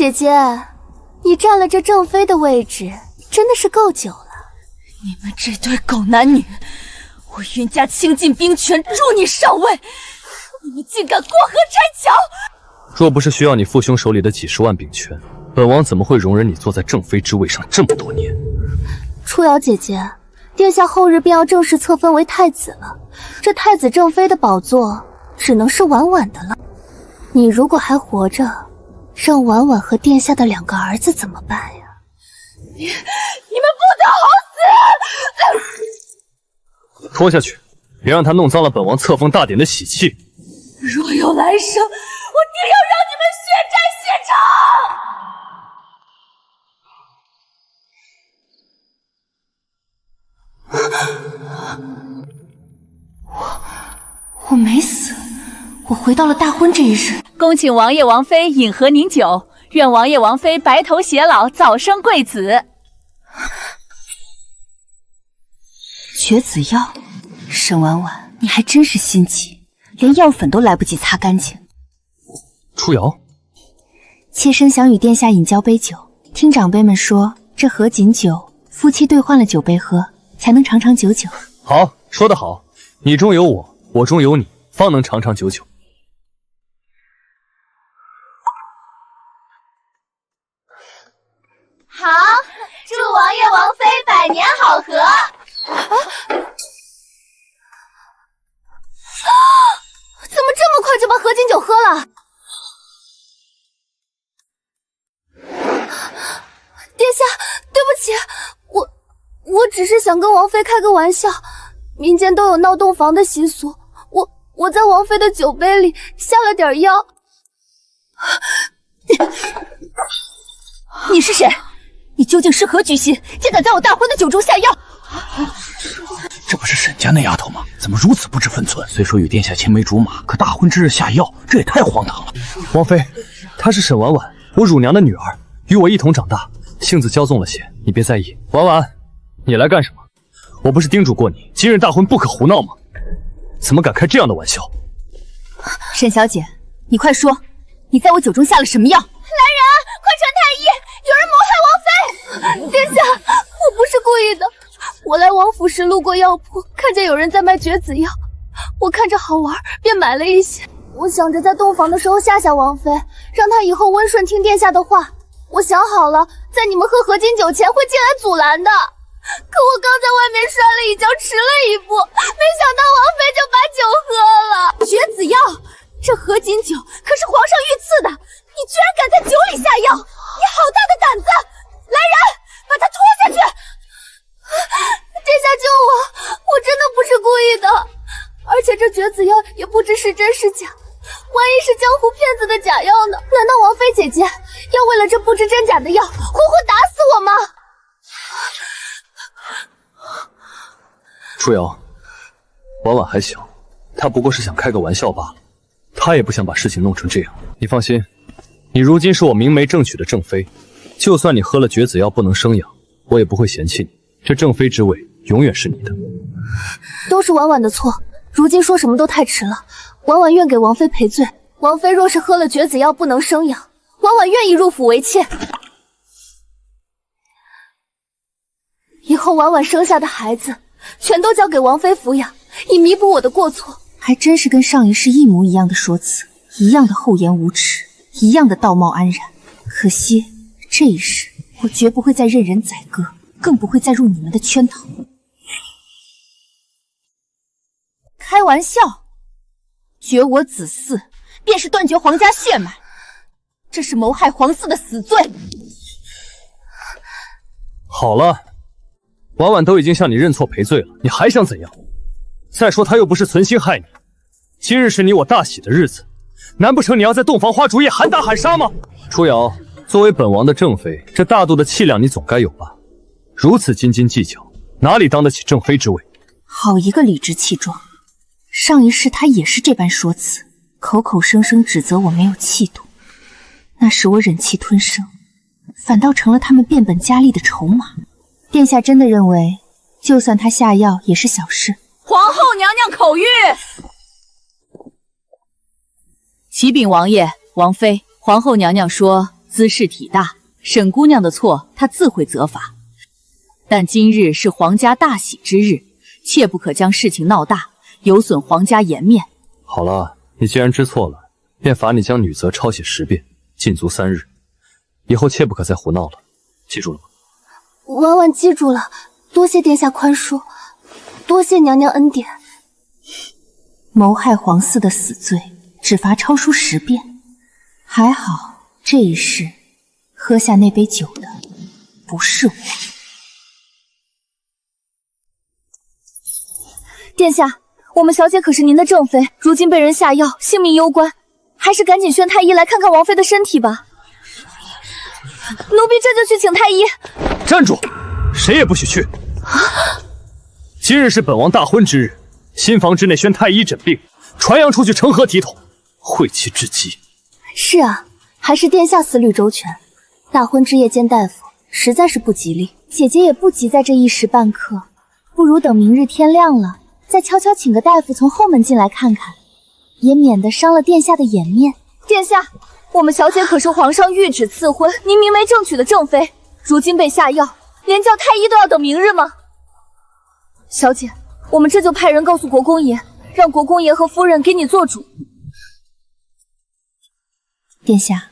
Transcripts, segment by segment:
姐姐，你占了这正妃的位置，真的是够久了。你们这对狗男女，我윤家倾尽兵权助你上位，你们竟敢过河拆桥！若不是需要你父兄手里的几十万兵权，本王怎么会容忍你坐在正妃之位上这么多年？初瑶姐姐，殿下后日便要正式册封为太子了，这太子正妃的宝座只能是婉婉的了。你如果还活着，让婉婉和殿下的2个儿子怎么办呀？你们不得好死！拖下去，别让他弄脏了本王册封大典的喜气。若有来生，我定要让你们血债血偿！我没死，我回到了大婚这一日。恭请王爷王妃饮和宁酒，愿王爷王妃白头偕老，早生贵子。绝子药，沈婉婉，你还真是心急，连药粉都来不及擦干净。初瑶，妾身想与殿下饮交杯酒，听长辈们说，这合卺酒，夫妻兑换了酒杯喝，才能长长久久。好，说得好，你中有我，我中有你，方能长长久久。好，祝王爷王妃百年好合。怎么这么快就把合卺酒喝了？殿下，对不起，我只是想跟王妃开个玩笑。民间都有闹洞房的习俗，我在王妃的酒杯里下了点药。你是谁？你究竟是何居心，竟敢在我大婚的酒中下药？这不是沈家那丫头吗？怎么如此不知分寸？虽说与殿下青梅竹马，可大婚之日下药，这也太荒唐了。王妃，她是沈婉婉，我乳娘的女儿，与我一同长大，性子骄纵了些，你别在意。婉婉，你来干什么？我不是叮嘱过你，今日大婚不可胡闹吗？怎么敢开这样的玩笑？沈小姐，你快说，你在我酒中下了什么药？来人，快传太医！有人谋害王妃！殿下，我不是故意的。我来王府时路过药铺，看见有人在卖绝子药，我看着好玩，便买了一些。我想着在洞房的时候吓吓王妃，让她以后温顺听殿下的话。我想好了，在你们喝合卺酒前会进来阻拦的。可我刚在外面摔了一跤，迟了一步，没想到王妃就把酒喝了。绝子药，这合卺酒可是皇上御赐的，你居然敢在酒里下药，你好大的胆子！来人，把他拖下去！殿下救我，我真的不是故意的。而且这绝子药也不知是真是假，万一是江湖骗子的假药呢？难道王妃姐姐要为了这不知真假的药，活活打死我吗？初瑶，婉婉还小，她不过是想开个玩笑罢了，她也不想把事情弄成这样。你放心，你如今是我明媒正娶的正妃，就算你喝了绝子药不能生养，我也不会嫌弃你。这正妃之位永远是你的。都是婉婉的错，如今说什么都太迟了。婉婉愿给王妃赔罪。王妃若是喝了绝子药不能生养，婉婉愿意入府为妾。以后婉婉生下的孩子全都交给王妃抚养，以弥补我的过错。还真是跟上一世一模一样的说辞，一样的厚颜无耻，一样的道貌岸然。可惜这一世，我绝不会再任人宰割，更不会再入你们的圈套。开玩笑，绝我子嗣，便是断绝皇家血脉，这是谋害皇嗣的死罪。好了，婉婉都已经向你认错赔罪了，你还想怎样？再说她又不是存心害你，今日是你我大喜的日子，难不成你要在洞房花烛夜喊打喊杀吗？初瑶，作为本王的正妃，这大度的气量你总该有吧？如此斤斤计较，哪里当得起正妃之位？好一个理直气壮！上一世他也是这般说辞，口口声声指责我没有气度。那时我忍气吞声，反倒成了他们变本加厉的筹码。殿下真的认为，就算他下药也是小事？皇后娘娘口谕，启禀王爷、王妃，皇后娘娘说，姿势体大，沈姑娘的错，她自会责罚。但今日是皇家大喜之日，切不可将事情闹大，有损皇家颜面。好了，你既然知错了，便罚你将女则抄写10遍，禁足3日。以后切不可再胡闹了，记住了吗？婉婉记住了，多谢殿下宽恕，多谢娘娘恩典。谋害皇嗣的死罪，只罚抄书10遍。还好这一世，喝下那杯酒的不是我。殿下，我们小姐可是您的正妃，如今被人下药，性命攸关，还是赶紧宣太医来看看王妃的身体吧。奴婢这就去请太医。站住！谁也不许去！今日是本王大婚之日，新房之内宣太医诊病，传扬出去成何体统？晦气至极。是啊，还是殿下思虑周全。大婚之夜见大夫，实在是不吉利。姐姐也不急在这一时半刻，不如等明日天亮了，再悄悄请个大夫从后门进来看看，也免得伤了殿下的颜面。殿下，我们小姐可是皇上谕旨赐婚，您明媒正娶的正妃，如今被下药，连叫太医都要等明日吗？小姐，我们这就派人告诉国公爷，让国公爷和夫人给你做主。殿下，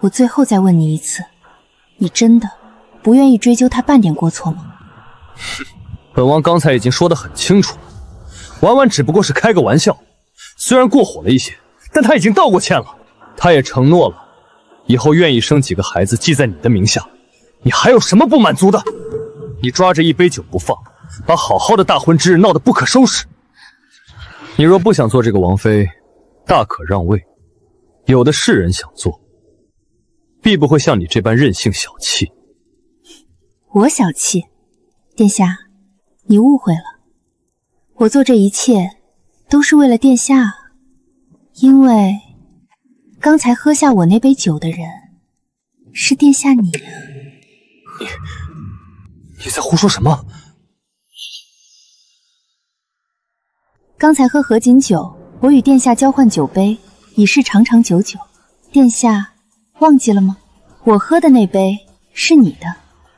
我最后再问你一次，你真的不愿意追究他半点过错吗？本王刚才已经说得很清楚了，婉婉只不过是开个玩笑，虽然过火了一些，但她已经道过歉了，她也承诺了，以后愿意生几个孩子记在你的名下，你还有什么不满足的？你抓着一杯酒不放，把好好的大婚之日闹得不可收拾。你若不想做这个王妃，大可让位，有的是人想做，必不会像你这般任性小气。我小气？殿下，你误会了，我做这一切都是为了殿下，因为刚才喝下我那杯酒的人是殿下你啊。你在胡说什么？刚才喝合卺酒，我与殿下交换酒杯，以示长长久久。殿下忘记了吗？我喝的那杯是你的，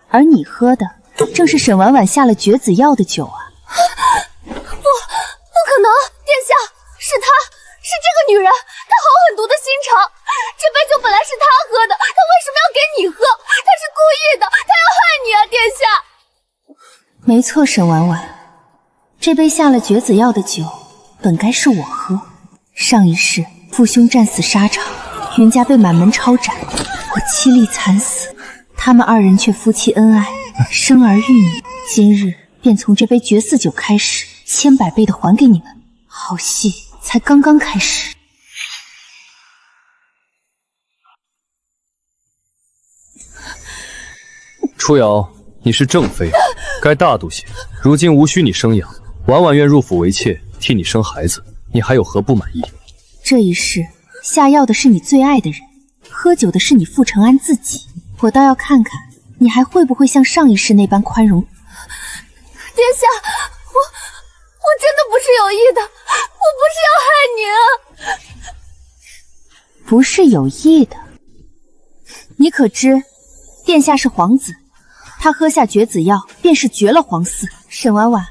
而你喝的正是沈婉婉下了绝子药的酒啊！不可能！殿下，是她，是这个女人，她好狠毒的心肠。这杯酒本来是她喝的，她为什么要给你喝？她是故意的，她要害你啊！殿下。没错，沈婉婉，这杯下了绝子药的酒，本该是我喝。上一世父兄战死沙场，云家被满门抄斩，我凄厉惨死，他们2人却夫妻恩爱，生儿育女。今日便从这杯绝嗣酒开始，千百倍的还给你们。好戏才刚刚开始。初瑶，你是正妃，该大度些。如今无需你生养，婉婉愿入府为妾，替你生孩子，你还有何不满意？这一世下药的是你最爱的人，喝酒的是你傅承安自己，我倒要看看你还会不会像上一世那般宽容。殿下，我真的不是有意的，我不是要害您啊！不是有意的？你可知殿下是皇子，他喝下绝子药便是绝了皇嗣。沈婉婉，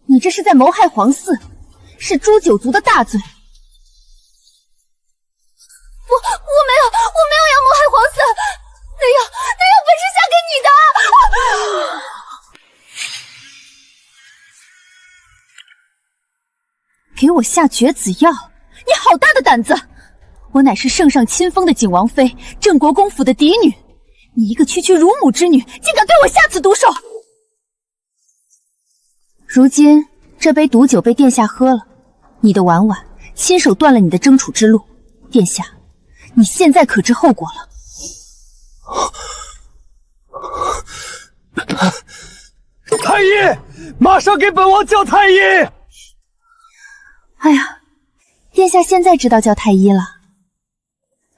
你这是在谋害皇嗣，是诛九族的大罪。我没有要谋害皇嗣，那药本是下给你的。给我下绝子药，你好大的胆子！我乃是圣上亲封的景王妃，郑国公府的嫡女，你一个区区乳母之女，竟敢对我下此毒手！如今这杯毒酒被殿下喝了，你的婉婉亲手断了你的争储之路，殿下，你现在可知后果了？太医，马上给本王叫太医！哎呀，殿下现在知道叫太医了。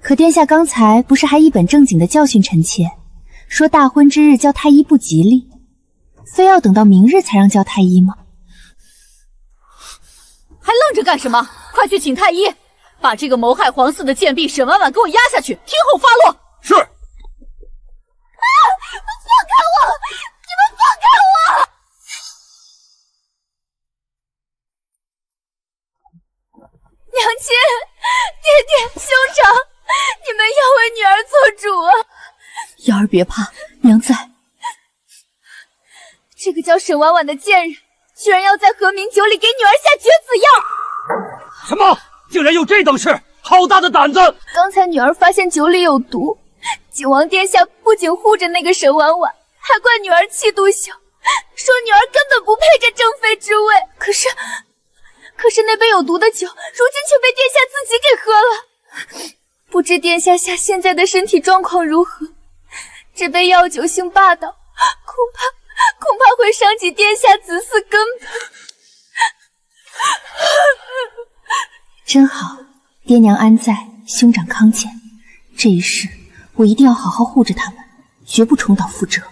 可殿下刚才不是还一本正经的教训臣妾，说大婚之日叫太医不吉利，非要等到明日才让叫太医吗？还愣着干什么？快去请太医，把这个谋害皇嗣的贱婢沈婉婉给我押下去，听候发落。是。放开我！你们放开我！娘亲，爹爹，兄长，你们要为女儿做主啊！瑶儿别怕，娘在。这个叫沈婉婉的贱人，居然要在和明酒里给女儿下绝子药！什么？竟然有这等事！好大的胆子！刚才女儿发现酒里有毒，景王殿下不仅护着那个沈婉婉，还怪女儿气度小，说女儿根本不配这正妃之位。可是那杯有毒的酒，如今却被殿下自己给喝了。不知殿下下现在的身体状况如何？这杯药酒性霸道，恐怕会伤及殿下子嗣根本。真好，爹娘安在，兄长康健。这一世，我一定要好好护着他们，绝不重蹈覆辙。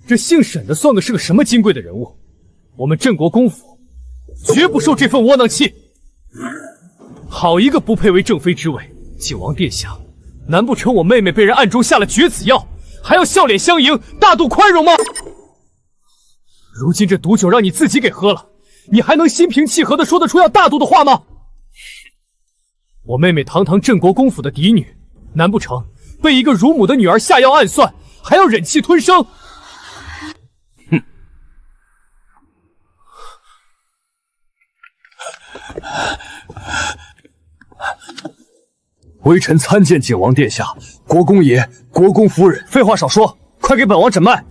这姓沈的算个是个什么金贵的人物？我们镇国公府绝不受这份窝囊气。好一个不配为正妃之位！景王殿下，难不成我妹妹被人暗中下了绝子药，还要笑脸相迎，大度宽容吗？如今这毒酒让你自己给喝了，你还能心平气和地说得出要大度的话吗？我妹妹堂堂镇国公府的嫡女，难不成被一个乳母的女儿下药暗算，还要忍气吞声？哼！微臣参见景王殿下、国公爷、国公夫人。废话少说，快给本王诊脉。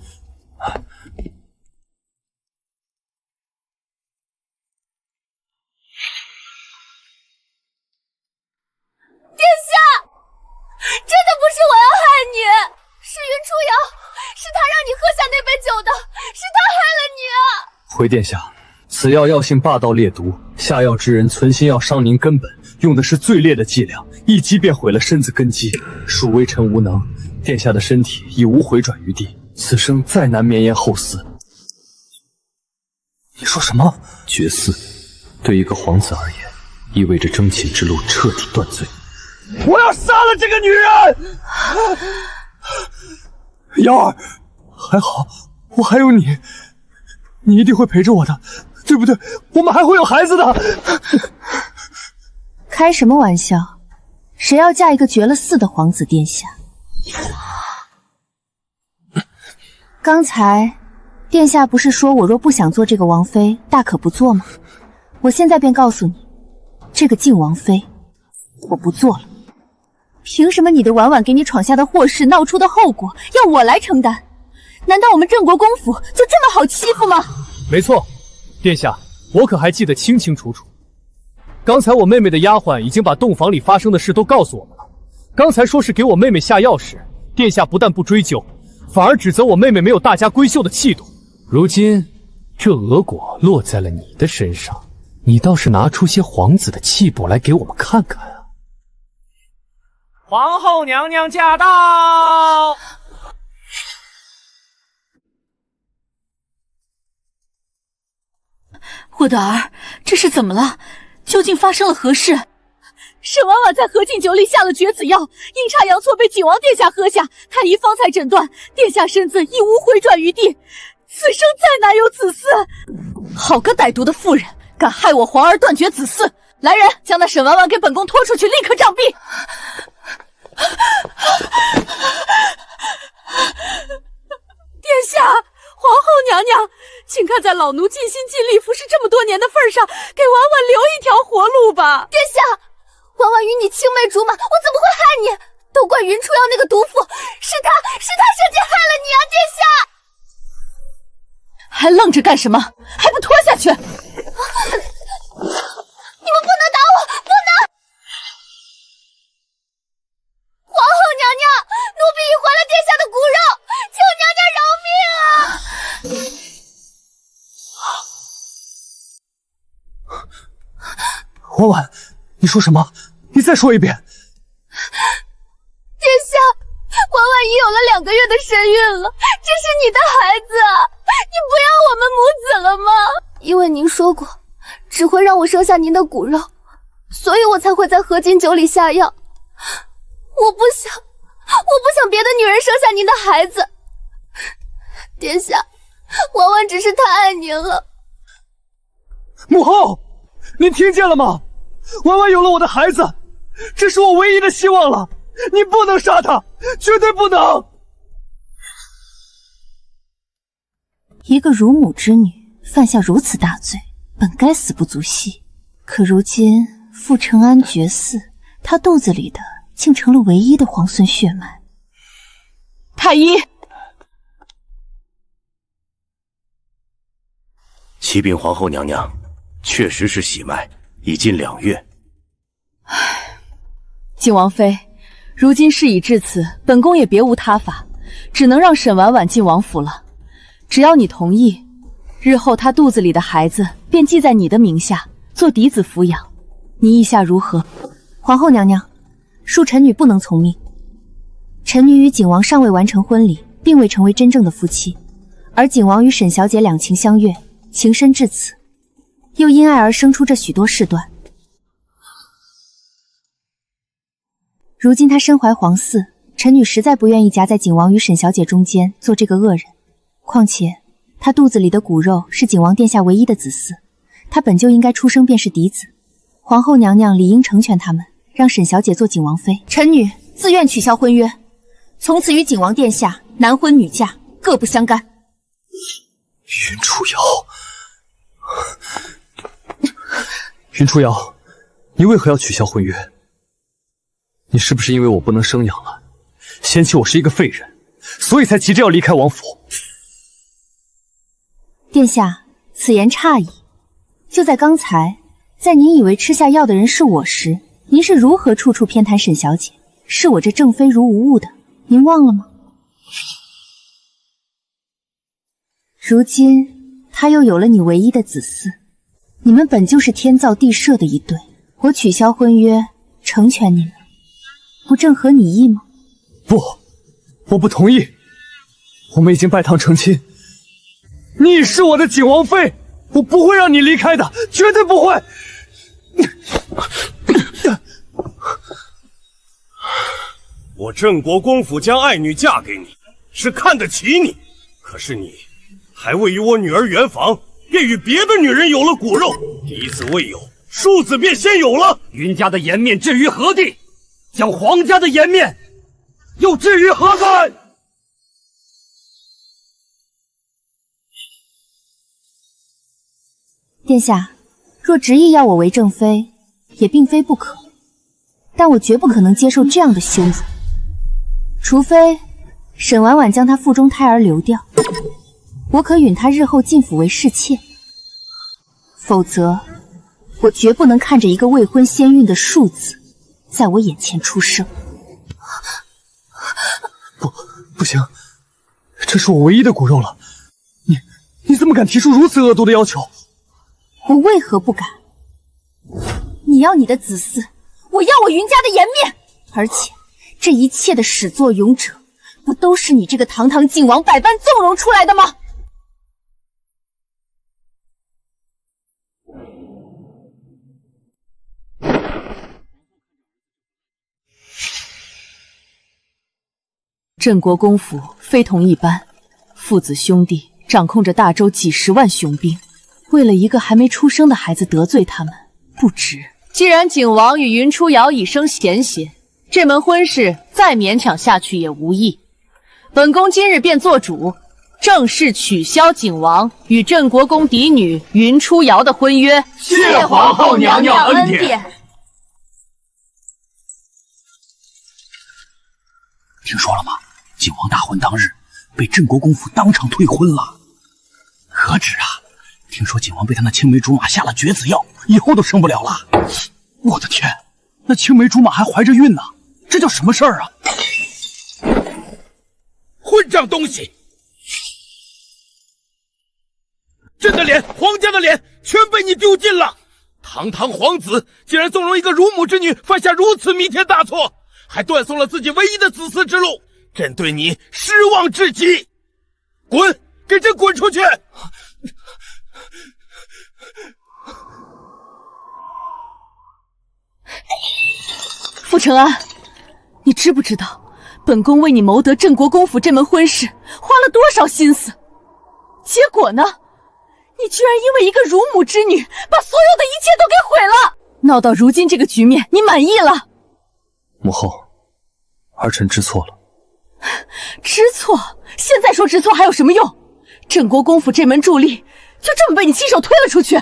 殿下，真的不是我要害你，是云初瑶，是他让你喝下那杯酒的，是他害了你啊！回殿下，此药药性霸道烈毒，下药之人存心要伤您根本，用的是最烈的伎俩，一击便毁了身子根基。恕微臣无能，殿下的身体已无回转余地，此生再难绵延后嗣。你说什么？绝嗣对一个皇子而言，意味着争寝之路彻底断罪。我要杀了这个女人！瑶儿，还好我还有你，你一定会陪着我的，对不对？我们还会有孩子的。开什么玩笑？谁要嫁一个绝了嗣的皇子殿下？刚才殿下不是说我若不想做这个王妃，大可不做吗？我现在便告诉你，这个靖王妃，我不做了。凭什么你的婉婉给你闯下的祸事闹出的后果要我来承担？难道我们镇国公府就这么好欺负吗？没错，殿下，我可还记得清清楚楚。刚才我妹妹的丫鬟已经把洞房里发生的事都告诉我们了。刚才说是给我妹妹下药时，殿下不但不追究，反而指责我妹妹没有大家闺秀的气度。如今这恶果落在了你的身上，你倒是拿出些皇子的气魄来给我们看看啊！皇后娘娘驾到！我的儿，这是怎么了？究竟发生了何事？沈婉婉在和敬酒里下了绝子药，阴差阳错被景王殿下喝下，太医方才诊断，殿下身子已无回转余地，此生再难有子嗣。好个歹毒的妇人，敢害我皇儿断绝子嗣！来人，将那沈婉婉给本宫拖出去，立刻杖毙！殿下，皇后娘娘，请看在老奴尽心尽力服侍这么多年的份上，给婉婉留一条活路吧。殿下，婉婉与你青梅竹马，我怎么会害你？都怪云初瑶那个毒妇，是他设计害了你啊！殿下，还愣着干什么？还不拖下去！你们不能打我，不能！皇后娘娘，奴婢已还了殿下的骨肉，求娘娘饶命啊！婉婉，你说什么？你再说一遍。殿下，婉婉已有了2个月的身孕了，这是你的孩子，你不要我们母子了吗？因为您说过，只会让我生下您的骨肉，所以我才会在合金酒里下药。我不想别的女人生下您的孩子。殿下，婉婉只是太爱您了。母后，您听见了吗？婉婉有了我的孩子，这是我唯一的希望了。你不能杀她，绝对不能！一个乳母之女犯下如此大罪，本该死不足惜。可如今傅承安绝嗣，她肚子里的竟成了唯一的皇孙血脉。太医，启禀皇后娘娘，确实是喜脉，已近2月。景王妃，如今事已至此，本宫也别无他法，只能让沈婉婉进王府了。只要你同意，日后她肚子里的孩子便记在你的名下，做嫡子抚养。你意下如何？皇后娘娘，恕臣女不能从命。臣女与景王尚未完成婚礼，并未成为真正的夫妻，而景王与沈小姐两情相悦，情深至此，又因爱而生出这许多事端。如今他身怀皇嗣，臣女实在不愿意夹在景王与沈小姐中间做这个恶人。况且他肚子里的骨肉是景王殿下唯一的子嗣，他本就应该出生便是嫡子。皇后娘娘理应成全他们，让沈小姐做景王妃。臣女自愿取消婚约，从此与景王殿下男婚女嫁，各不相干。云初瑶，云初瑶，你为何要取消婚约？你是不是因为我不能生养了，嫌弃我是一个废人，所以才急着要离开王府？殿下，此言差矣。就在刚才，在您以为吃下药的人是我时，您是如何处处偏袒沈小姐，视我这正妃如无物的？您忘了吗？如今他又有了你唯一的子嗣，你们本就是天造地设的一对，我取消婚约，成全你们，不正合你意吗？不，我不同意。我们已经拜堂成亲，你是我的景王妃，我不会让你离开的，绝对不会。我镇国公府将爱女嫁给你，是看得起你，可是你还未与我女儿圆房，便与别的女人有了骨肉，嫡子未有，庶子便先有了。云家的颜面置于何地？将皇家的颜面又置于何在？殿下，若执意要我为正妃，也并非不可，但我绝不可能接受这样的羞辱。除非沈婉婉将她腹中胎儿流掉，我可允她日后进府为侍妾，否则我绝不能看着一个未婚先孕的庶子在我眼前出生。不行，这是我唯一的骨肉了，你怎么敢提出如此恶毒的要求？我为何不敢？你要你的子嗣，我要我云家的颜面，而且这一切的始作俑者，不都是你这个堂堂靖王百般纵容出来的吗？镇国公府非同一般，父子兄弟掌控着大周几十万雄兵，为了一个还没出生的孩子得罪他们，不值。既然景王与云初瑶已生贤贤，这门婚事再勉强下去也无益。本宫今日便做主，正式取消景王与镇国公嫡女云初瑶的婚约。谢皇后娘娘恩典。听说了吗？景王大婚当日，被镇国公府当场退婚了。何止啊！听说景王被他那青梅竹马下了绝子药，以后都生不了了。我的天，那青梅竹马还怀着孕呢，这叫什么事儿啊？混账东西！朕的脸，皇家的脸，全被你丢尽了！堂堂皇子竟然纵容一个乳母之女犯下如此弥天大错，还断送了自己唯一的子嗣之路，朕对你失望至极！滚，给朕滚出去！傅承安，你知不知道，本宫为你谋得镇国公府这门婚事，花了多少心思？结果呢？你居然因为一个乳母之女，把所有的一切都给毁了！闹到如今这个局面，你满意了？母后，儿臣知错了。知错？现在说知错还有什么用？镇国公府这门助力，就这么被你亲手推了出去。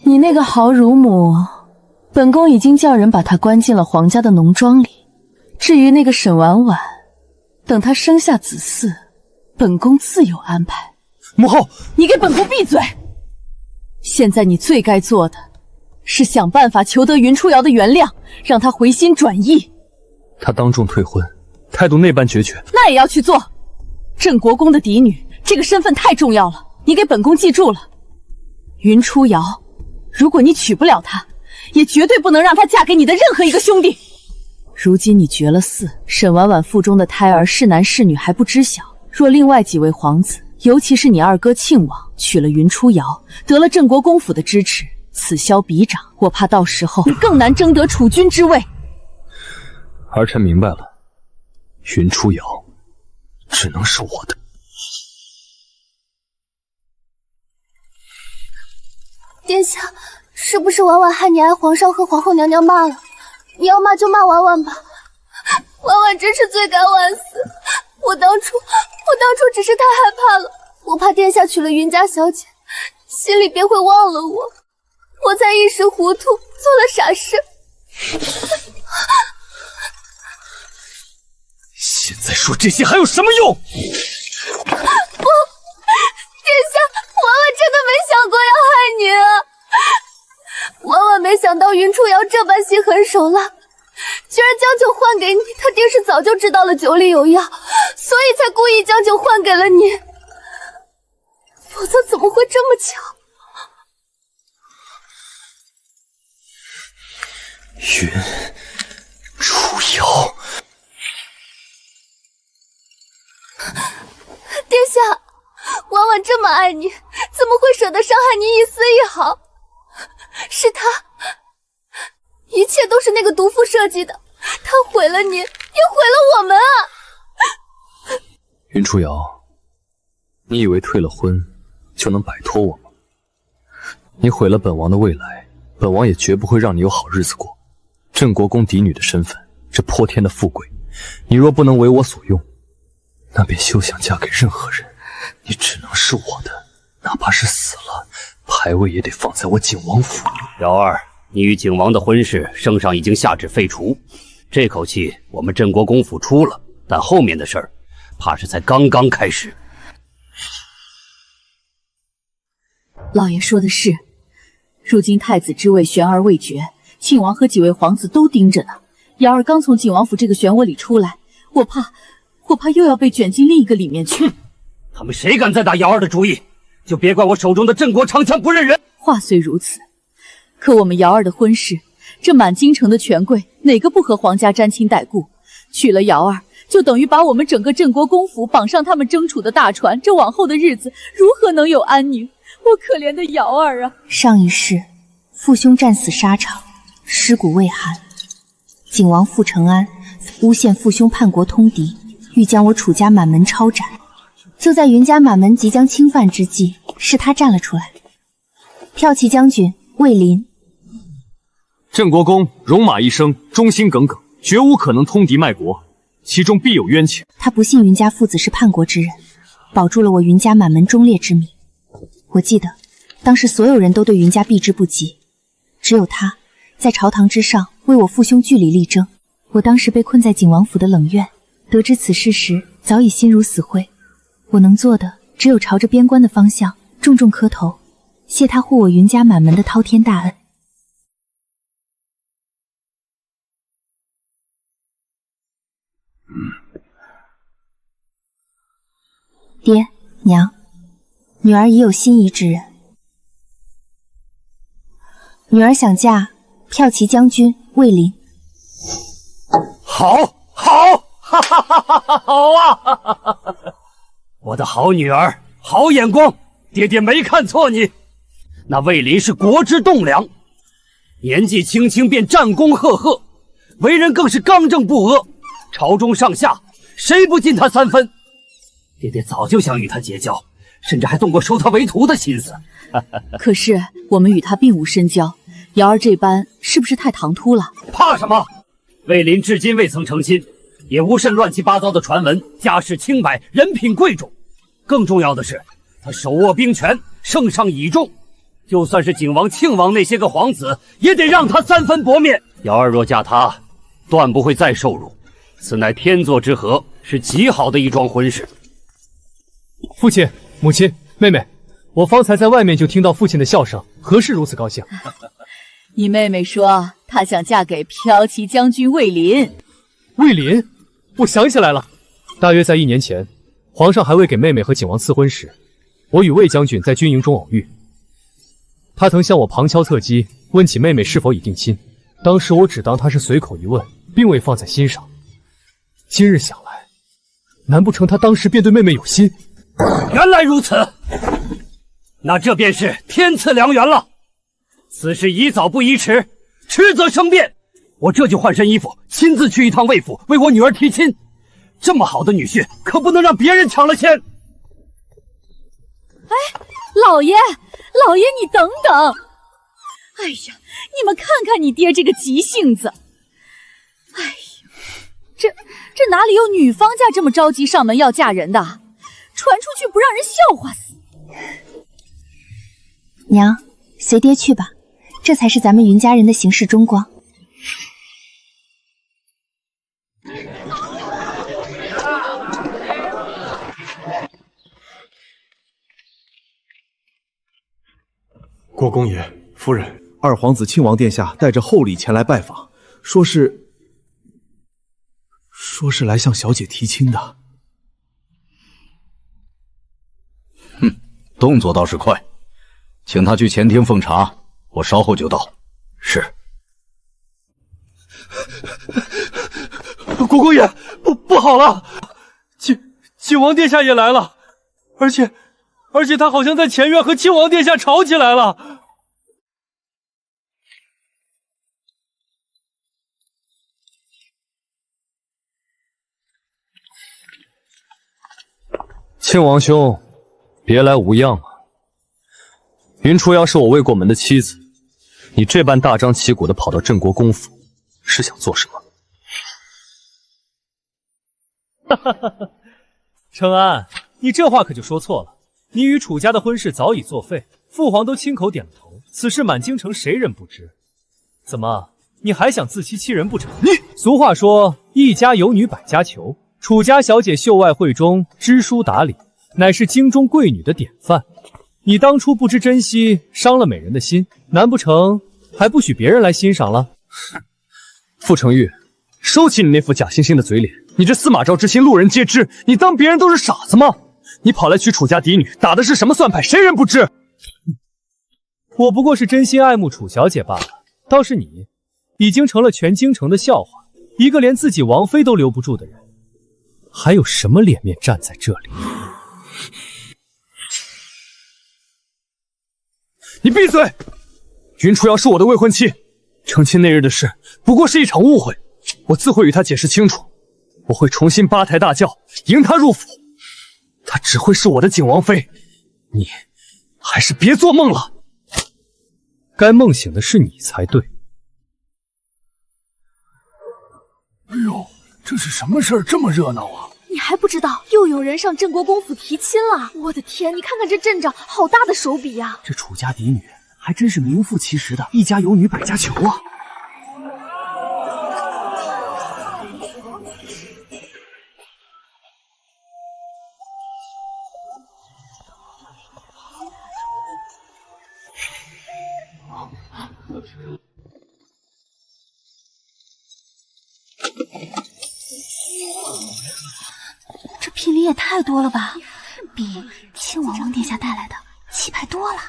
你那个好乳母，本宫已经叫人把她关进了皇家的农庄里。至于那个沈婉婉，等她生下子嗣，本宫自有安排。母后，你给本宫闭嘴！现在你最该做的是想办法求得云初瑶的原谅，让她回心转意。她当众退婚，态度那般决绝，那也要去做。镇国公的嫡女，这个身份太重要了，你给本宫记住了。云初瑶，如果你娶不了她，也绝对不能让她嫁给你的任何一个兄弟。如今你绝了嗣，沈婉婉腹中的胎儿是男是女还不知晓。若另外几位皇子，尤其是你二哥庆王娶了云初瑶，得了镇国公府的支持，此消彼长，我怕到时候你更难争得储君之位。儿臣明白了，云初瑶只能是我的。殿下，是不是婉婉害你挨皇上和皇后娘娘骂了？你要骂就骂婉婉吧，婉婉真是罪该万死。我当初只是太害怕了，我怕殿下娶了云家小姐，心里便会忘了我，我才一时糊涂做了傻事。现在说这些还有什么用？不，殿下，婉婉真的没想过要害您啊！婉婉没想到云初瑶这般心狠手辣，居然将酒换给你，他定是早就知道了酒里有药，所以才故意将酒换给了你，否则怎么会这么巧？云初瑶，殿下，婉婉这么爱你，怎么会舍得伤害你一丝一毫？是他，一切都是那个毒妇设计的，他毁了你，也毁了我们啊！云初瑶，你以为退了婚就能摆脱我吗？你毁了本王的未来，本王也绝不会让你有好日子过。镇国公嫡女的身份，这泼天的富贵，你若不能为我所用，那便休想嫁给任何人。你只能是我的，哪怕是死了，牌位也得放在我景王府里。瑶儿，你与景王的婚事，圣上已经下旨废除，这口气我们镇国公府出了，但后面的事儿，怕是才刚刚开始。老爷说的是，如今太子之位悬而未决，庆王和几位皇子都盯着呢。瑶儿刚从景王府这个漩涡里出来，我怕又要被卷进另一个里面去。他们谁敢再打瑶儿的主意，就别怪我手中的镇国长枪不认人。话虽如此，可我们瑶儿的婚事，这满京城的权贵哪个不和皇家沾亲带故？娶了瑶儿，就等于把我们整个镇国公府绑上他们争储的大船，这往后的日子如何能有安宁？我可怜的瑶儿啊！上一世，父兄战死沙场，尸骨未寒。景王傅承安诬陷父兄叛国通敌，欲将我楚家满门抄斩。就在云家满门即将侵犯之际，是他站了出来。骠骑将军魏林，镇国公戎马一生，忠心耿耿，绝无可能通敌卖国，其中必有冤情。他不信云家父子是叛国之人，保住了我云家满门忠烈之名。我记得当时所有人都对云家避之不及，只有他在朝堂之上为我父兄据理力争。我当时被困在景王府的冷院，得知此事时早已心如死灰。我能做的只有朝着边关的方向重重磕头，谢他护我云家满门的滔天大恩。爹娘，女儿已有心仪之人，女儿想嫁骠骑将军魏林。好，哈哈哈哈哈，好啊！我的好女儿，好眼光，爹爹没看错你。那魏林是国之栋梁，年纪轻轻便战功赫赫，为人更是刚正不阿，朝中上下谁不敬他3分？爹爹早就想与他结交，甚至还动过收他为徒的心思。可是我们与他并无深交，瑶儿这般是不是太唐突了？怕什么？魏林至今未曾成亲，也无甚乱七八糟的传闻，家世清白，人品贵重。更重要的是，他手握兵权，圣上倚重，就算是景王、庆王那些个皇子，也得让他3分薄面。瑶儿若嫁他，断不会再受辱。此乃天作之合，是极好的一桩婚事。父亲、母亲、妹妹，我方才在外面就听到父亲的笑声，何事如此高兴？你妹妹说她想嫁给骠骑将军魏林。魏林，我想起来了，大约在1年前，皇上还未给妹妹和景王赐婚时，我与魏将军在军营中偶遇。他曾向我旁敲侧击问起妹妹是否已定亲，当时我只当他是随口一问，并未放在心上。今日想来，难不成他当时便对妹妹有心？原来如此，那这便是天赐良缘了。此事宜早不宜迟，迟则生变。我这就换身衣服，亲自去一趟魏府，为我女儿提亲。这么好的女婿，可不能让别人抢了先。哎，老爷，老爷，你等等！哎呀，你们看看你爹这个急性子！哎呀，这哪里有女方家这么着急上门要嫁人的？传出去不让人笑话死！娘，随爹去吧，这才是咱们云家人的行事忠光。国公爷、夫人，二皇子庆王殿下带着厚礼前来拜访，说是来向小姐提亲的。动作倒是快，请他去前厅奉茶，我稍后就到。是。国公爷，不好了，景王殿下也来了，而且他好像在前院和庆王殿下吵起来了。庆王兄，别来无恙啊！云初瑶是我未过门的妻子，你这般大张旗鼓地跑到镇国公府，是想做什么？哈哈哈哈！承安，你这话可就说错了。你与楚家的婚事早已作废，父皇都亲口点了头，此事满京城谁人不知？怎么，你还想自欺欺人不成？俗话说，一家有女百家求。楚家小姐秀外慧中，知书达理，乃是京中贵女的典范。你当初不知珍惜，伤了美人的心，难不成还不许别人来欣赏了？傅承玉，收起你那副假惺惺的嘴脸！你这司马昭之心，路人皆知。你当别人都是傻子吗？你跑来娶楚家嫡女，打的是什么算盘？谁人不知？我不过是真心爱慕楚小姐罢了。倒是你，已经成了全京城的笑话，一个连自己王妃都留不住的人，还有什么脸面站在这里？你闭嘴！云初瑶是我的未婚妻，成亲那日的事不过是一场误会，我自会与她解释清楚。我会重新八抬大轿，迎她入府，她只会是我的景王妃。你还是别做梦了，该梦醒的是你才对。哎呦，这是什么事儿？这么热闹啊！你还不知道，又有人上镇国公府提亲了！我的天，你看看这镇长，好大的手笔呀！这楚家嫡女还真是名副其实的一家有女百家求啊！这聘礼也太多了吧，比庆王殿下带来的气派多了。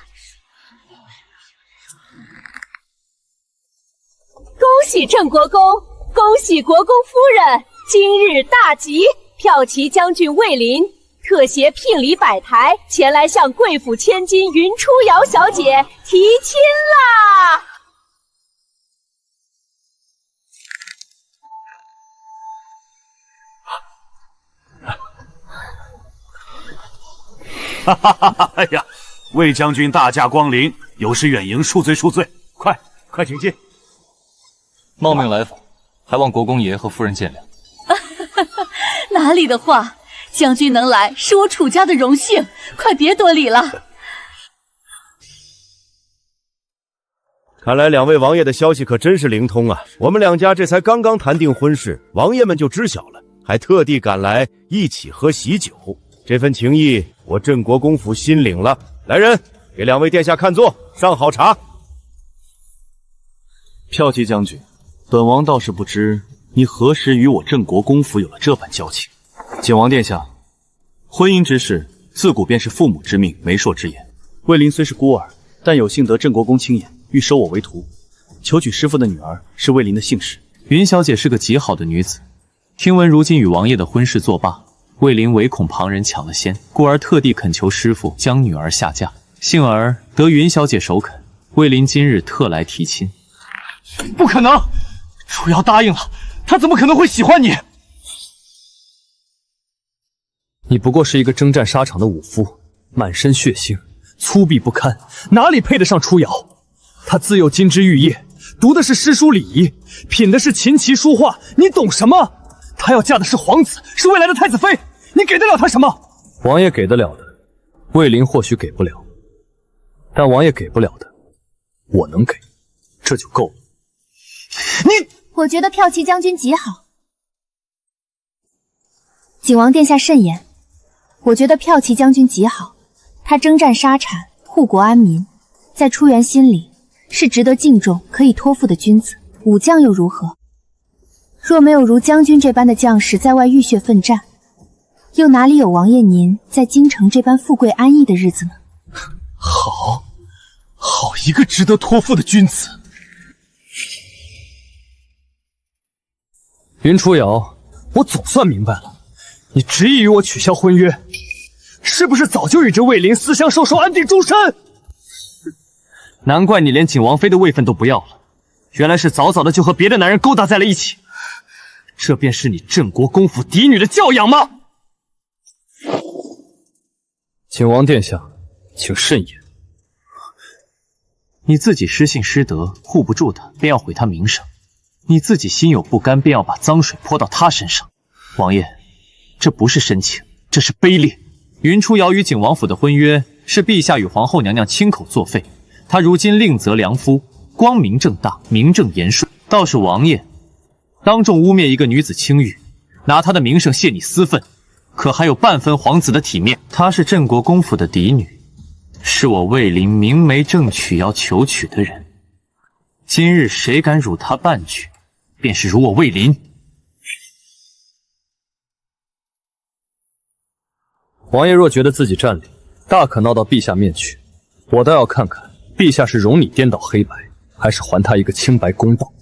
恭喜镇国公，恭喜国公夫人，今日大吉！骠骑将军魏林特携聘礼100台，前来向贵府千金云初瑶小姐提亲啦！哈哈哈哈！哎呀，魏将军大驾光临，有失远迎，恕罪恕罪。快请进。冒命来访，还望国公爷和夫人见谅。哪里的话，将军能来是我楚家的荣幸，快别多礼了。看来两位王爷的消息可真是灵通啊！我们两家这才刚刚谈定婚事，王爷们就知晓了，还特地赶来一起喝喜酒。这份情谊，我镇国公府心领了。来人，给两位殿下看座，上好茶。骠骑将军，本王倒是不知你何时与我镇国公府有了这般交情。景王殿下，婚姻之事自古便是父母之命，媒妁之言。魏林虽是孤儿，但有幸得镇国公青眼，欲收我为徒，求娶师父的女儿是魏林的幸事。云小姐是个极好的女子，听闻如今与王爷的婚事作罢，魏林唯恐旁人抢了先，故而特地恳求师父将女儿下嫁。幸而得云小姐首肯，魏林今日特来提亲。不可能，楚瑶答应了，他怎么可能会喜欢你？你不过是一个征战沙场的武夫，满身血腥，粗鄙不堪，哪里配得上楚瑶？他自幼金枝玉叶，读的是诗书礼仪，品的是琴棋书画，你懂什么？她要嫁的是皇子，是未来的太子妃，你给得了她什么？王爷给得了的，魏林或许给不了，但王爷给不了的，我能给，这就够了。我觉得骠骑将军极好。景王殿下慎言，我觉得骠骑将军极好，他征战沙场，护国安民，在初元心里是值得敬重、可以托付的君子。武将又如何？若没有如将军这般的将士在外浴血奋战，又哪里有王爷您在京城这般富贵安逸的日子呢？好一个值得托付的君子。云初瑶，我总算明白了，你执意与我取消婚约，是不是早就与这魏林私相授受，安定终身？难怪你连景王妃的位分都不要了，原来是早早的就和别的男人勾搭在了一起。这便是你镇国公府嫡女的教养吗？景王殿下，请慎言。你自己失信失德，护不住他，便要毁他名声。你自己心有不甘，便要把脏水泼到他身上。王爷，这不是深情，这是卑劣。云初瑶与景王府的婚约是陛下与皇后娘娘亲口作废，他如今另择良夫，光明正大，名正言顺。倒是王爷当众污蔑一个女子清誉，拿她的名声泄你私愤，可还有半分皇子的体面？她是镇国公府的嫡女，是我魏林明媒正娶要求娶的人。今日谁敢辱她半句，便是辱我魏林。王爷若觉得自己占理，大可闹到陛下面去，我倒要看看陛下是容你颠倒黑白，还是还他一个清白公道。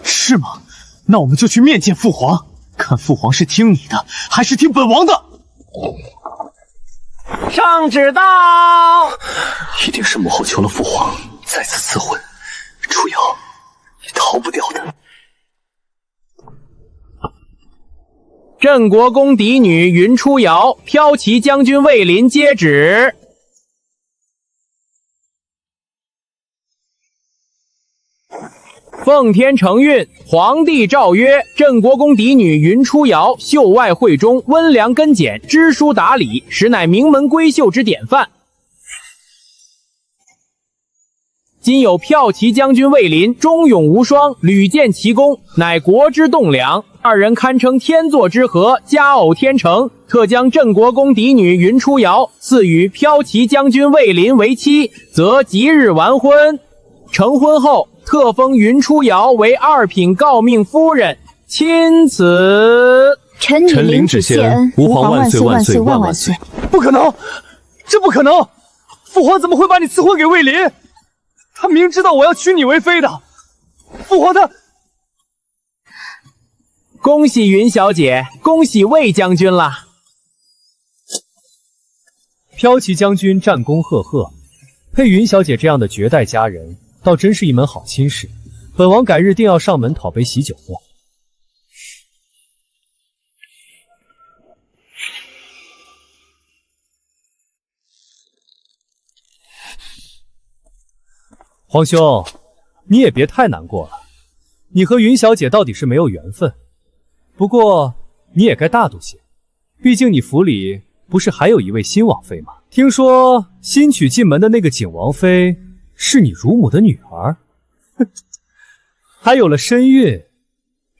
是吗？那我们就去面见父皇，看父皇是听你的，还是听本王的。圣旨到！一定是母后求了父皇，再次赐婚。初瑶，你逃不掉的。镇国公嫡女云初瑶，骠骑将军魏林接旨。奉天承运，皇帝诏曰：镇国公嫡女云初瑶，秀外慧中，温良恭俭，知书达理，实乃名门闺秀之典范。今有骠骑将军魏林，忠勇无双，屡建奇功，乃国之栋梁。二人堪称天作之合，佳偶天成，特将镇国公嫡女云初瑶赐予骠骑将军魏林为妻，则即日完婚。成婚后，特封云初瑶为二品诰命夫人，钦此。臣女领旨谢恩，吾皇万岁万岁万万岁！不可能，这不可能！父皇怎么会把你赐婚给魏林？他明知道我要娶你为妃的。父皇他……恭喜云小姐，恭喜魏将军啦！骠骑将军战功赫赫，配云小姐这样的绝代佳人，倒真是一门好亲事。本王改日定要上门讨杯喜酒的。皇兄，你也别太难过了。你和云小姐到底是没有缘分，不过你也该大度些，毕竟你府里不是还有一位新王妃吗？听说新娶进门的那个景王妃是你乳母的女儿，还有了身孕，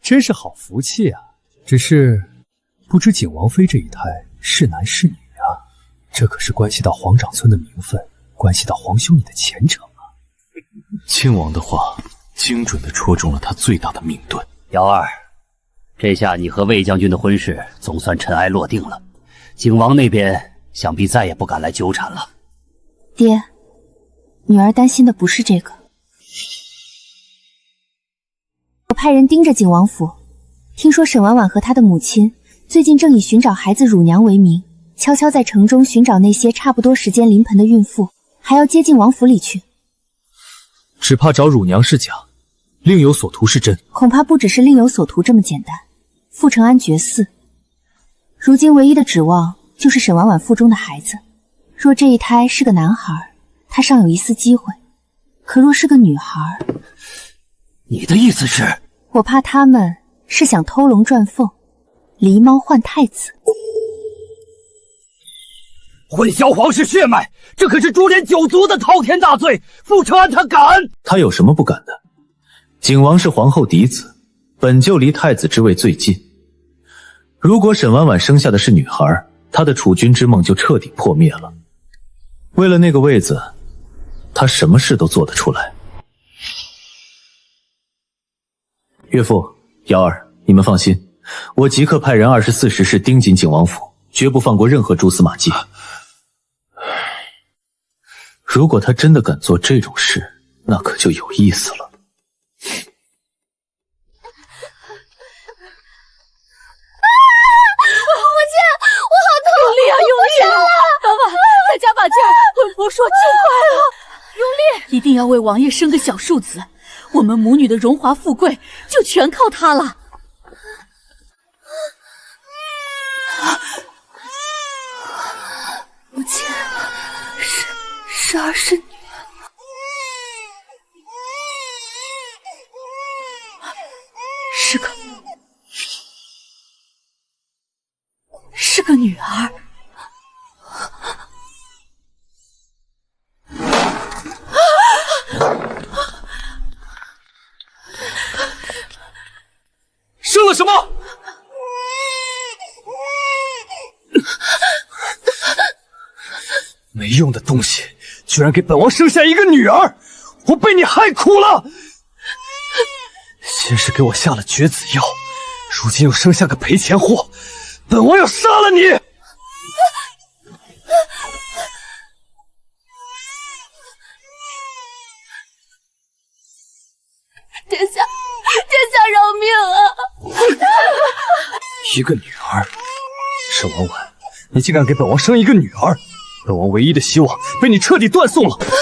真是好福气啊！只是不知景王妃这一胎是男是女啊？这可是关系到皇长村的名分，关系到皇兄你的前程啊！亲王的话精准地戳中了他最大的命盾。瑶儿，这下你和魏将军的婚事总算尘埃落定了，景王那边想必再也不敢来纠缠了。爹，女儿担心的不是这个。我派人盯着景王府，听说沈婉婉和她的母亲最近正以寻找孩子乳娘为名，悄悄在城中寻找那些差不多时间临盆的孕妇，还要接进王府里去。只怕找乳娘是假，另有所图是真。恐怕不只是另有所图这么简单。傅承安绝嗣，如今唯一的指望就是沈婉婉腹中的孩子。若这一胎是个男孩，他尚有一丝机会；可若是个女孩，你的意思是？我怕他们是想偷龙转凤，狸猫换太子。混淆皇室血脉，这可是株连九族的滔天大罪！傅承安他敢？他有什么不敢的？景王是皇后嫡子，本就离太子之位最近。如果沈婉婉生下的是女孩，他的储君之梦就彻底破灭了。为了那个位子，他什么事都做得出来。岳父、瑶儿，你们放心，我即刻派人24时时盯紧景王府，绝不放过任何蛛丝马迹。如果他真的敢做这种事，那可就有意思了。用力啊，用力啊！爸爸，再加把劲儿！温婆说就快了，用力！一定要为王爷生个小庶子，我们母女的荣华富贵就全靠他了。母亲，是儿是女？是个女儿。生了什么？没用的东西，居然给本王生下一个女儿！我被你害苦了。先是给我下了绝子药，如今又生下个赔钱货，本王要杀了你！殿下，殿下饶命啊！一个女儿，沈婉婉，你竟敢给本王生一个女儿！本王唯一的希望被你彻底断送了。殿下，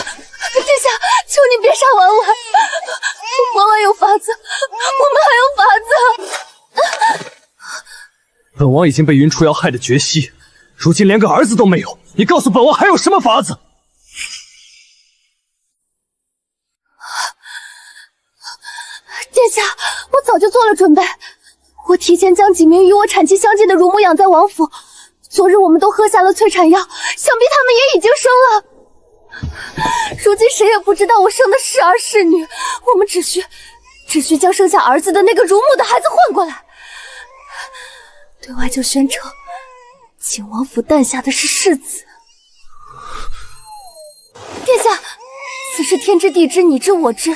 求你别杀婉婉，婉婉有法子，我们还有法子。本王已经被云初瑶害得绝息，如今连个儿子都没有，你告诉本王还有什么法子？殿下，我早就做了准备，我提前将几名与我产期相近的乳母养在王府。昨日我们都喝下了催产药，想必他们也已经生了。如今谁也不知道我生的是儿是女，我们只需将生下儿子的那个乳母的孩子换过来，对外就宣称景王府诞下的是世子。殿下，此事天知地知你知我知，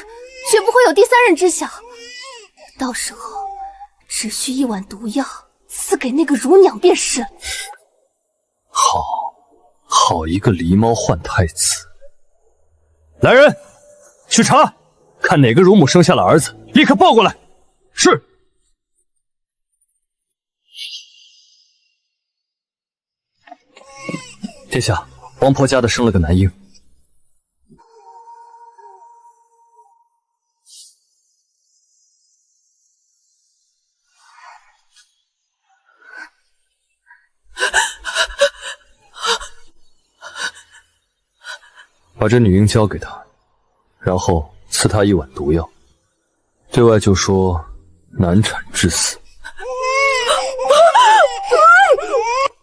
绝不会有第三人知晓。到时候只需一碗毒药赐给那个乳娘便是了。好一个狸猫换太子！来人，去查，看哪个乳母生下了儿子，立刻报过来。是。殿下，王婆家的生了个男婴。把这女婴交给他，然后赐他一碗毒药，对外就说难产致死。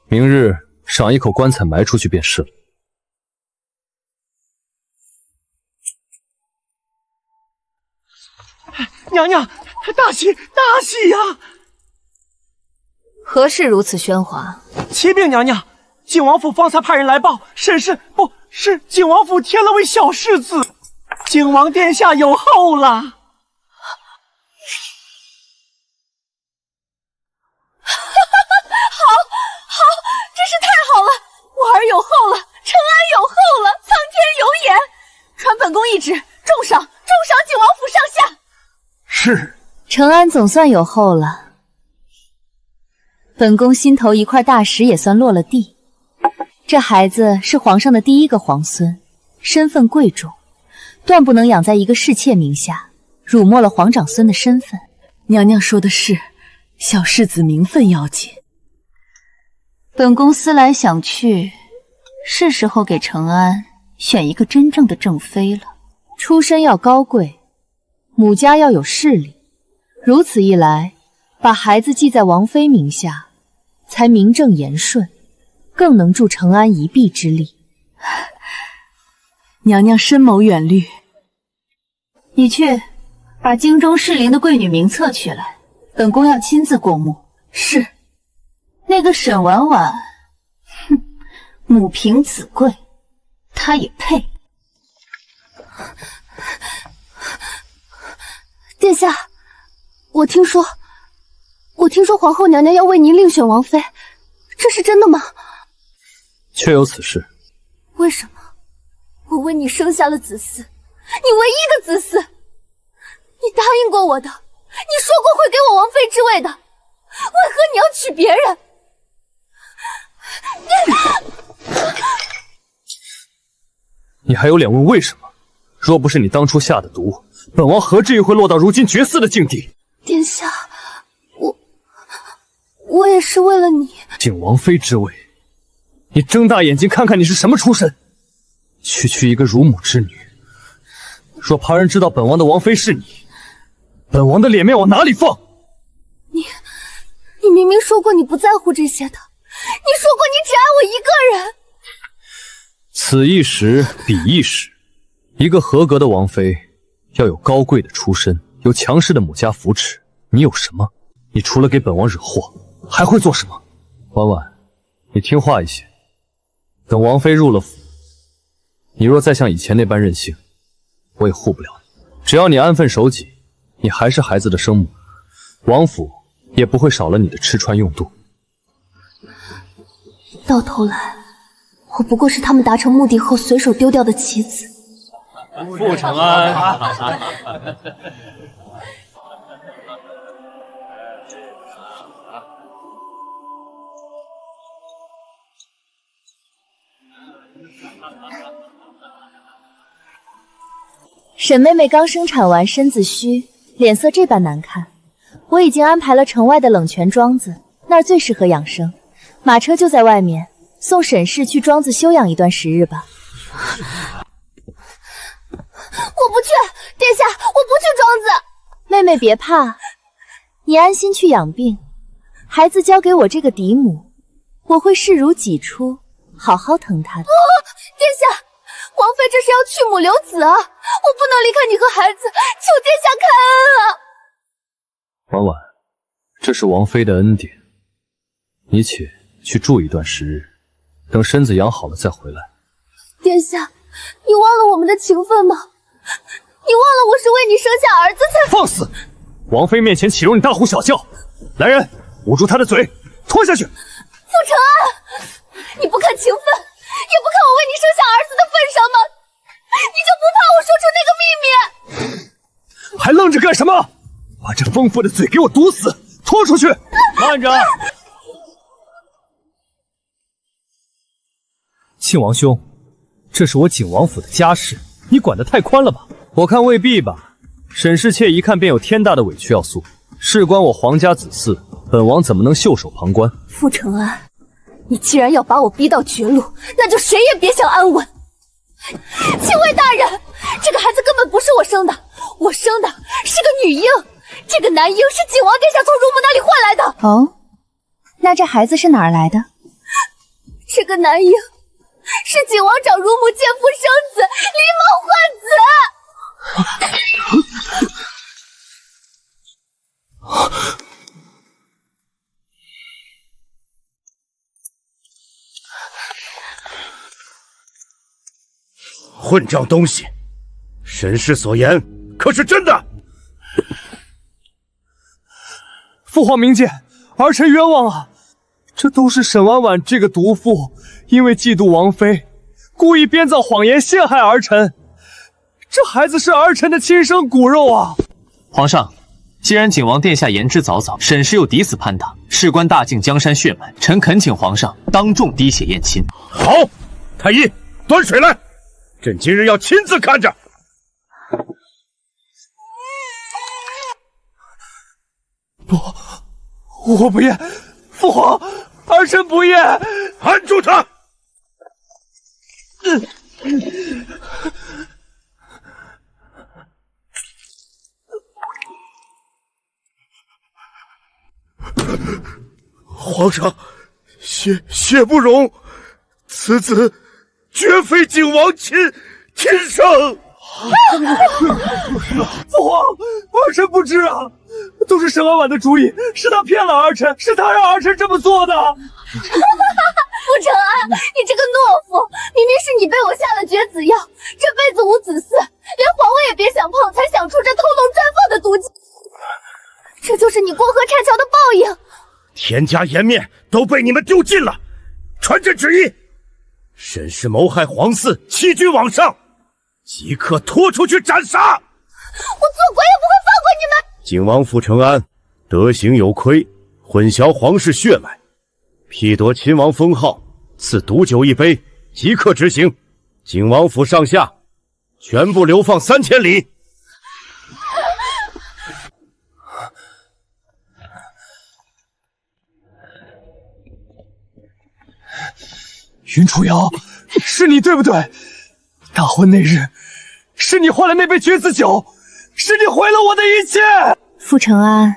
明日赏一口棺材埋出去便是了。娘娘，大喜大喜呀！何事如此喧哗？启禀娘娘，景王府方才派人来报，沈氏不是景王府添了位小世子，景王殿下有后了。好，真是太好了！我儿有后了，陈安有后了，苍天有眼！传本宫懿旨，重赏景王府上下。是。陈安总算有后了，本宫心头一块大石也算落了地。这孩子是皇上的第一个皇孙，身份贵重，断不能养在一个侍妾名下，辱没了皇长孙的身份。娘娘说的是，小世子名分要紧。本宫思来想去，是时候给陈安选一个真正的正妃了。出身要高贵，母家要有势力，如此一来，把孩子记在王妃名下，才名正言顺，更能助陈安一臂之力。娘娘深谋远虑。你去把京中适龄的贵女名册取来，本宫要亲自过目。是。那个沈婉婉，哼，母凭子贵，她也配。殿下，我听说皇后娘娘要为您另选王妃，这是真的吗？确有此事。为什么？我为你生下了子嗣，你唯一的子嗣，你答应过我的，你说过会给我王妃之位的，为何你要娶别人？你还有脸问为什么？若不是你当初下的毒，本王何至于会落到如今绝嗣的境地？殿下，我也是为了你。景王妃之位，你睁大眼睛看看你是什么出身？区区一个乳母之女，若旁人知道本王的王妃是你，本王的脸面往哪里放？你明明说过你不在乎这些的，你说过你只爱我一个人。此一时彼一时，一个合格的王妃要有高贵的出身，有强势的母家扶持。你有什么？你除了给本王惹祸，还会做什么？婉婉，你听话一些。等王妃入了府，你若再像以前那般任性，我也护不了你。只要你安分守己，你还是孩子的生母，王府也不会少了你的吃穿用度。到头来，我不过是他们达成目的后随手丢掉的棋子。傅承安，沈妹妹刚生产完，身子虚，脸色这般难看。我已经安排了城外的冷泉庄子，那儿最适合养生。马车就在外面，送沈氏去庄子休养一段时日吧。我不去，殿下，我不去庄子。妹妹别怕，你安心去养病，孩子交给我这个嫡母，我会视如己出，好好疼她的。殿下，王妃这是要去母留子啊！我不能离开你和孩子，求殿下开恩啊！婉婉，这是王妃的恩典，你且去住一段时日，等身子养好了再回来。殿下，你忘了我们的情分吗？你忘了我是为你生下儿子才……放肆！王妃面前岂容你大呼小叫！来人，捂住她的嘴，拖下去！傅承安，你不看情分，也不看我为你生下儿子的份上吗？你就不怕我说出那个秘密？还愣着干什么？把这疯妇的嘴给我堵死！拖出去！慢着！庆王兄，这是我景王府的家事，你管得太宽了吧？我看未必吧。沈氏妾一看便有天大的委屈要诉，事关我皇家子嗣，本王怎么能袖手旁观？傅承安，你既然要把我逼到绝路，那就谁也别想安稳。庆尉大人，这个孩子根本不是我生的，我生的是个女婴。这个男婴是景王殿下从乳母那里换来的。哦，那这孩子是哪儿来的？这个男婴是景王找乳母借腹生子，狸猫换子。混账东西！沈氏所言可是真的？父皇明鉴，儿臣冤枉啊！这都是沈婉婉这个毒妇，因为嫉妒王妃，故意编造谎言陷害儿臣。这孩子是儿臣的亲生骨肉啊！皇上，既然景王殿下言之凿凿，沈氏又抵死叛党，事关大靖江山血脉，臣恳请皇上当众滴血验亲。好，太医，端水来，朕今日要亲自看着。不，我不验，父皇，儿臣不验。按住他！皇上，血不容，此子绝非景王亲生。父皇，儿臣不知啊，都是沈婉婉的主意，是他骗了儿臣，是他让儿臣这么做的。傅承安，你这个懦夫！明明是你被我下了绝子药，这辈子无子嗣，连皇位也别想碰，才想出这偷龙转凤的毒计。这就是你过河拆桥的报应。田家颜面都被你们丢尽了，传朕旨意，沈氏谋害皇嗣，欺君罔上，即刻拖出去斩杀！我做鬼也不会放过你们！景王傅承安德行有亏，混淆皇室血脉，辟夺亲王封号，赐毒酒一杯，即刻执行。景王府上下全部流放3000里。云楚瑶，是你对不对？大婚那日，是你换了那杯绝子酒，是你毁了我的一切。傅承安，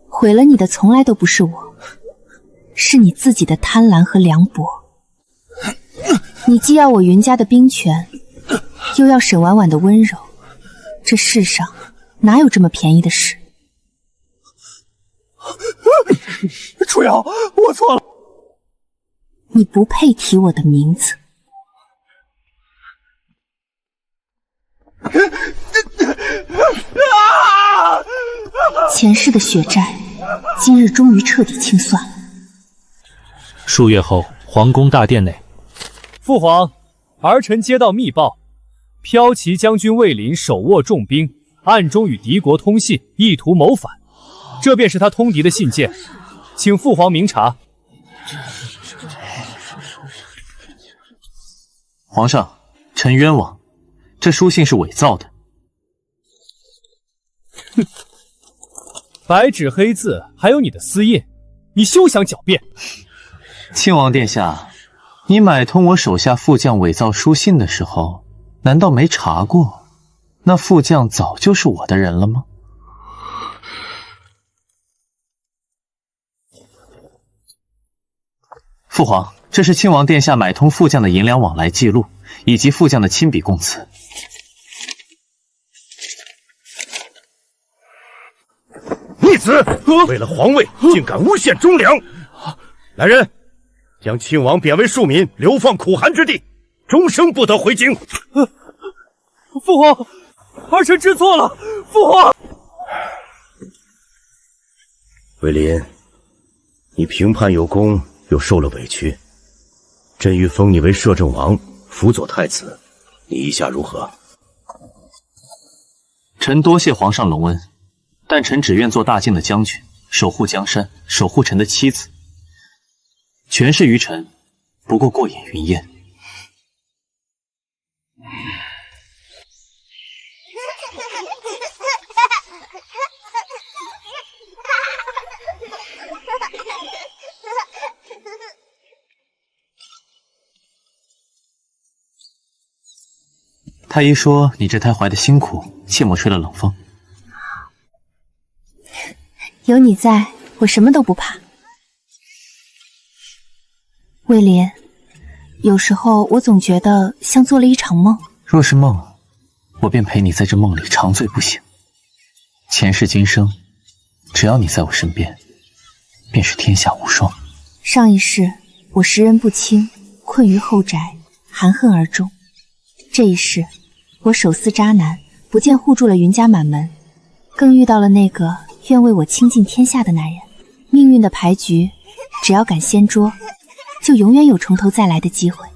毁了你的从来都不是我，是你自己的贪婪和凉薄。你既要我云家的兵权，又要沈婉婉的温柔，这世上哪有这么便宜的事？楚瑶，我错了。你不配提我的名字。前世的血债，今日终于彻底清算了。数月后，皇宫大殿内，父皇，儿臣接到密报，骠骑将军魏林手握重兵，暗中与敌国通信，意图谋反。这便是他通敌的信件，请父皇明察。皇上，臣冤枉，这书信是伪造的。哼，白纸黑字，还有你的私印，你休想狡辩。亲王殿下，你买通我手下副将伪造书信的时候，难道没查过那副将早就是我的人了吗？父皇，这是亲王殿下买通副将的银两往来记录，以及副将的亲笔供词。逆子，为了皇位，竟敢诬陷忠良！来人，将亲王贬为庶民，流放苦寒之地，终生不得回京。父皇，儿臣知错了。父皇，魏林，你平叛有功，又受了委屈，朕欲封你为摄政王，辅佐太子，你意下如何？臣多谢皇上隆恩，但臣只愿做大靖的将军，守护江山，守护臣的妻子。权势于臣，不过过眼云烟。太医说你这胎怀的辛苦，切莫吹了冷风。有你在，我什么都不怕。魏林，有时候我总觉得像做了一场梦。若是梦，我便陪你在这梦里长醉不醒。前世今生，只要你在我身边，便是天下无双。上一世我识人不清，困于后宅，含恨而终。这一世我手撕渣男，不见护住了云家满门，更遇到了那个愿为我倾尽天下的男人。命运的牌局，只要敢掀桌，就永远有从头再来的机会。